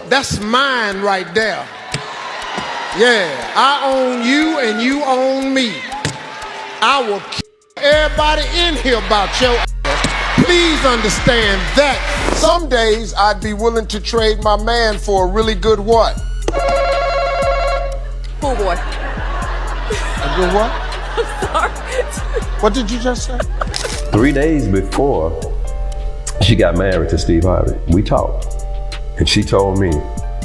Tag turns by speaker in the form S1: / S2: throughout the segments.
S1: That's mine right there. Yeah, I own you and you own me. I will kill everybody in here about your ass. Please understand that. Some days I'd be willing to trade my man for a really good what?
S2: Pool boy.
S1: A good what?
S2: I'm sorry.
S1: What did you just say?
S3: 3 days before she got married to Steve Harvey, we talked. And she told me,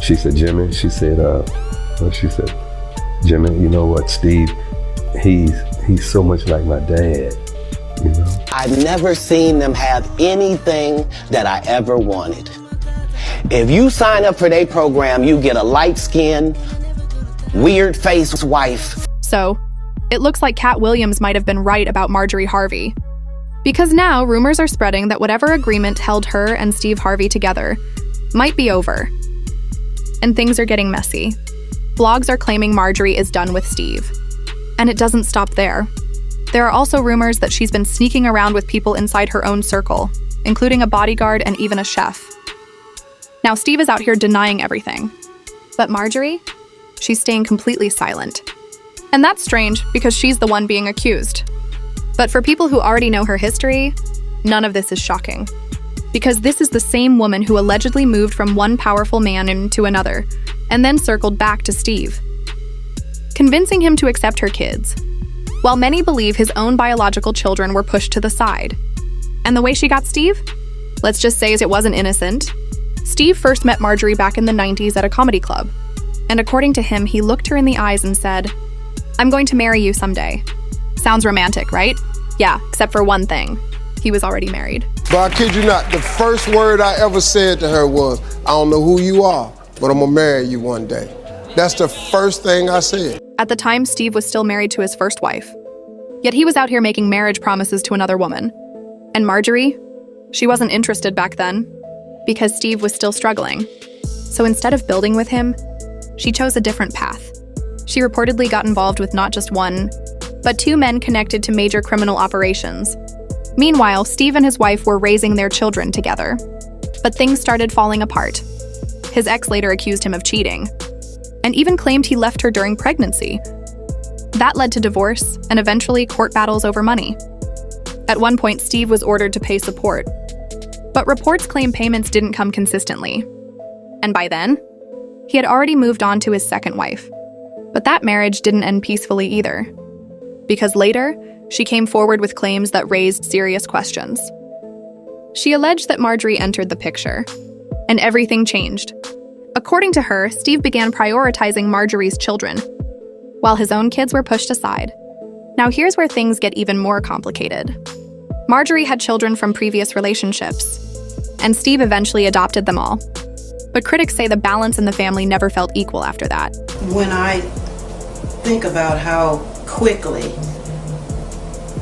S3: she said, Jimmy, she said, Jimmy, you know what, Steve, he's so much like my dad, you know?
S4: I've never seen them have anything that I ever wanted. If you sign up for their program, you get a light-skinned, weird-faced wife.
S5: So, it looks like Katt Williams might have been right about Marjorie Harvey. Because now, rumors are spreading that whatever agreement held her and Steve Harvey together might be over. And things are getting messy. Blogs are claiming Marjorie is done with Steve. And it doesn't stop there. There are also rumors that she's been sneaking around with people inside her own circle, including a bodyguard and even a chef. Now, Steve is out here denying everything. But Marjorie? She's staying completely silent. And that's strange because she's the one being accused. But for people who already know her history, none of this is shocking. Because this is the same woman who allegedly moved from one powerful man into another, and then circled back to Steve, convincing him to accept her kids, while many believe his own biological children were pushed to the side. And the way she got Steve? Let's just say it wasn't innocent. Steve first met Marjorie back in the 90s at a comedy club, and according to him, he looked her in the eyes and said, "I'm going to marry you someday." Sounds romantic, right? Yeah, except for one thing. He was already married.
S1: But I kid you not, the first word I ever said to her was, I don't know who you are, but I'm gonna marry you one day. That's the first thing I said.
S5: At the time, Steve was still married to his first wife. Yet he was out here making marriage promises to another woman. And Marjorie? She wasn't interested back then, because Steve was still struggling. So instead of building with him, she chose a different path. She reportedly got involved with not just one, but 2 men connected to major criminal operations. Meanwhile, Steve and his wife were raising their children together. But things started falling apart. His ex later accused him of cheating, and even claimed he left her during pregnancy. That led to divorce and eventually court battles over money. At one point, Steve was ordered to pay support, but reports claim payments didn't come consistently. And by then, he had already moved on to his second wife. But that marriage didn't end peacefully either, because later, she came forward with claims that raised serious questions. She alleged that Marjorie entered the picture, and everything changed. According to her, Steve began prioritizing Marjorie's children, while his own kids were pushed aside. Now here's where things get even more complicated. Marjorie had children from previous relationships, and Steve eventually adopted them all. But critics say the balance in the family never felt equal after that.
S6: When I think about how quickly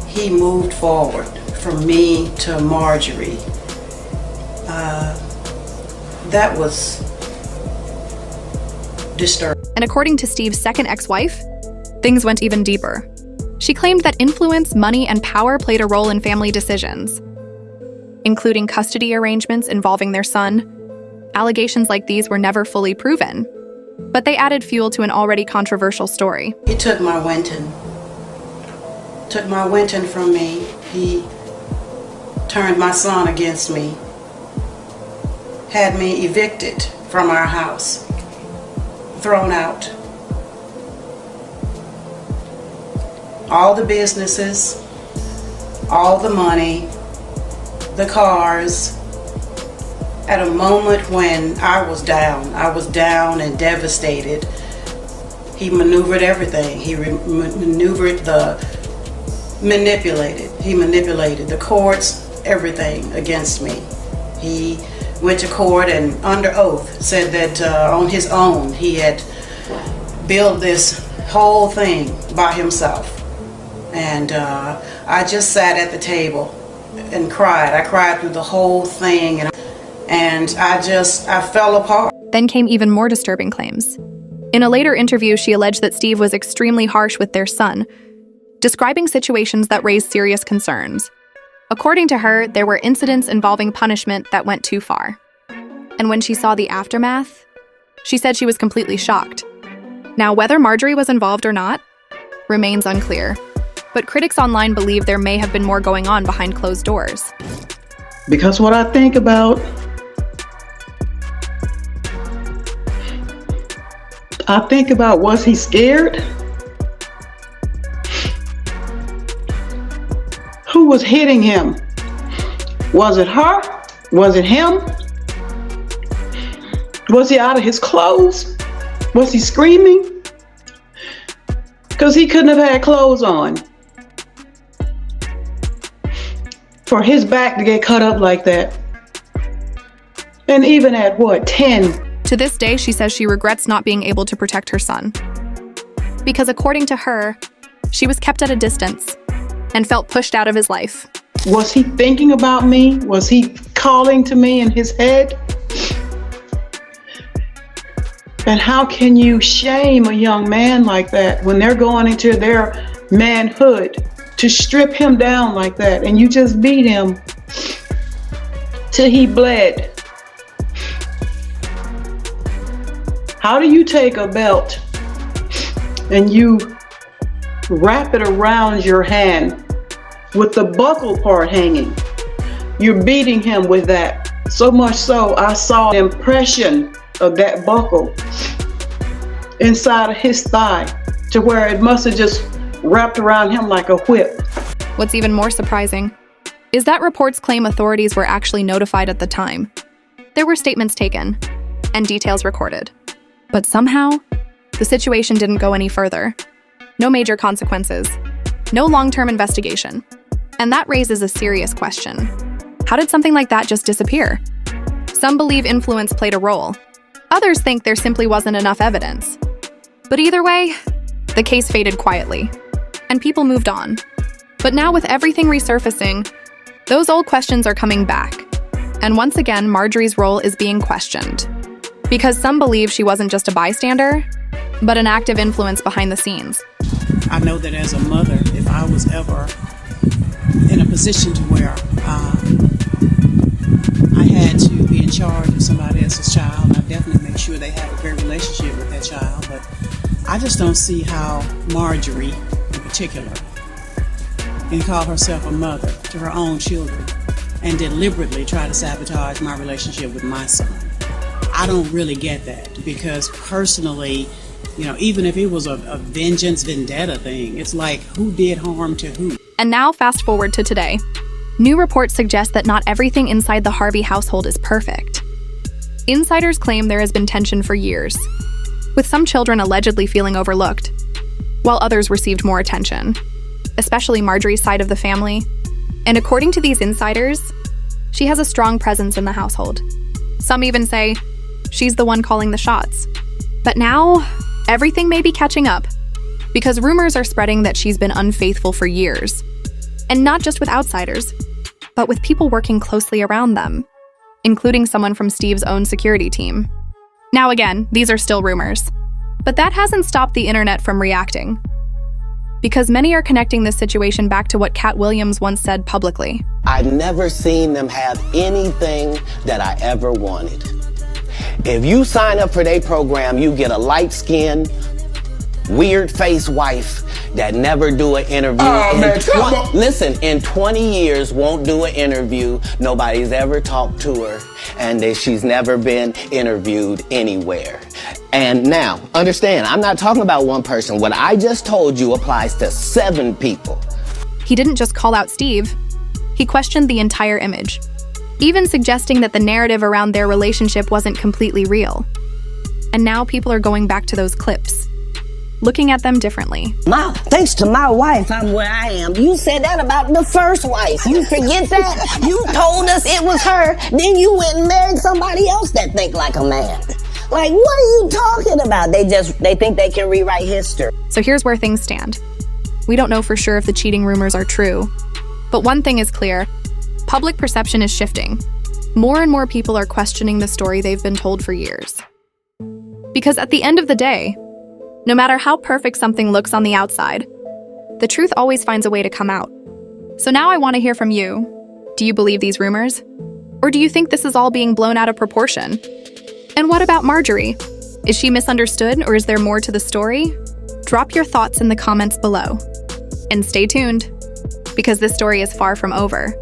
S6: he moved forward from me to Marjorie, that was disturbing.
S5: And according to Steve's second ex-wife, things went even deeper. She claimed that influence, money, and power played a role in family decisions, including custody arrangements involving their son. Allegations like these were never fully proven, but they added fuel to an already controversial story.
S6: He took my Winton from me. He turned my son against me, had me evicted from our house, thrown out. All the businesses, all the money, the cars. At a moment when I was down and devastated, he maneuvered everything. He manipulated the courts, everything against me. He went to court and under oath said that on his own he had built this whole thing by himself. And I just sat at the table and cried. I cried through the whole thing, and I fell apart.
S5: Then came even more disturbing claims. In a later interview, she alleged that Steve was extremely harsh with their son, describing situations that raised serious concerns. According to her, there were incidents involving punishment that went too far. And when she saw the aftermath, She said she was completely shocked. Now, whether Marjorie was involved or not remains unclear, but critics online believe there may have been more going on behind closed doors.
S7: Because what I think about, was he scared? Who was hitting him? Was it her? Was it him? Was he out of his clothes? Was he screaming? Because he couldn't have had clothes on. For his back to get cut up like that. And even at 10?
S5: To this day, she says she regrets not being able to protect her son. Because according to her, she was kept at a distance and felt pushed out of his life.
S7: Was he thinking about me? Was he calling to me in his head? And how can you shame a young man like that when they're going into their manhood, to strip him down like that, and you just beat him till he bled? How do you take a belt and you wrap it around your hand with the buckle part hanging? You're beating him with that. So much so, I saw an impression of that buckle inside of his thigh, to where it must have just wrapped around him like a whip.
S5: What's even more surprising is that reports claim authorities were actually notified at the time. There were statements taken and details recorded. But somehow, the situation didn't go any further. No major consequences, no long-term investigation. And that raises a serious question. How did something like that just disappear? Some believe influence played a role. Others think there simply wasn't enough evidence. But either way, the case faded quietly, and people moved on. But now with everything resurfacing, those old questions are coming back. And once again, Marjorie's role is being questioned. Because some believe she wasn't just a bystander, but an active influence behind the scenes.
S8: I know that as a mother, if I was ever in a position to where I had to be in charge of somebody else's child, I definitely make sure they have a great relationship with that child. But I just don't see how Marjorie, in particular, can call herself a mother to her own children and deliberately try to sabotage my relationship with my son. I don't really get that, because personally, even if it was a vengeance vendetta thing, it's like, who did harm to who?
S5: And now fast forward to today. New reports suggest that not everything inside the Harvey household is perfect. Insiders claim there has been tension for years, with some children allegedly feeling overlooked, while others received more attention, especially Marjorie's side of the family. And according to these insiders, she has a strong presence in the household. Some even say she's the one calling the shots. But now, everything may be catching up, because rumors are spreading that she's been unfaithful for years. And not just with outsiders, but with people working closely around them, including someone from Steve's own security team. Now again, these are still rumors, but that hasn't stopped the internet from reacting. Because many are connecting this situation back to what Katt Williams once said publicly.
S4: I've never seen them have anything that I ever wanted. If you sign up for their program, you get a light-skinned, weird-faced wife that never do an interview. Listen, in 20 years, won't do an interview. Nobody's ever talked to her, and that she's never been interviewed anywhere. And now, understand, I'm not talking about one person. What I just told you applies to 7 people.
S5: He didn't just call out Steve. He questioned the entire image, even suggesting that the narrative around their relationship wasn't completely real. And now people are going back to those clips, looking at them differently.
S4: Thanks to my wife, I'm where I am. You said that about the first wife. You forget that? You told us it was her, then you went and married somebody else that think like a man. Like, what are you talking about? They think they can rewrite history.
S5: So here's where things stand. We don't know for sure if the cheating rumors are true, but one thing is clear. Public perception is shifting. More and more people are questioning the story they've been told for years. Because at the end of the day, no matter how perfect something looks on the outside, the truth always finds a way to come out. So now I want to hear from you. Do you believe these rumors? Or do you think this is all being blown out of proportion? And what about Marjorie? Is she misunderstood, or is there more to the story? Drop your thoughts in the comments below. And stay tuned, because this story is far from over.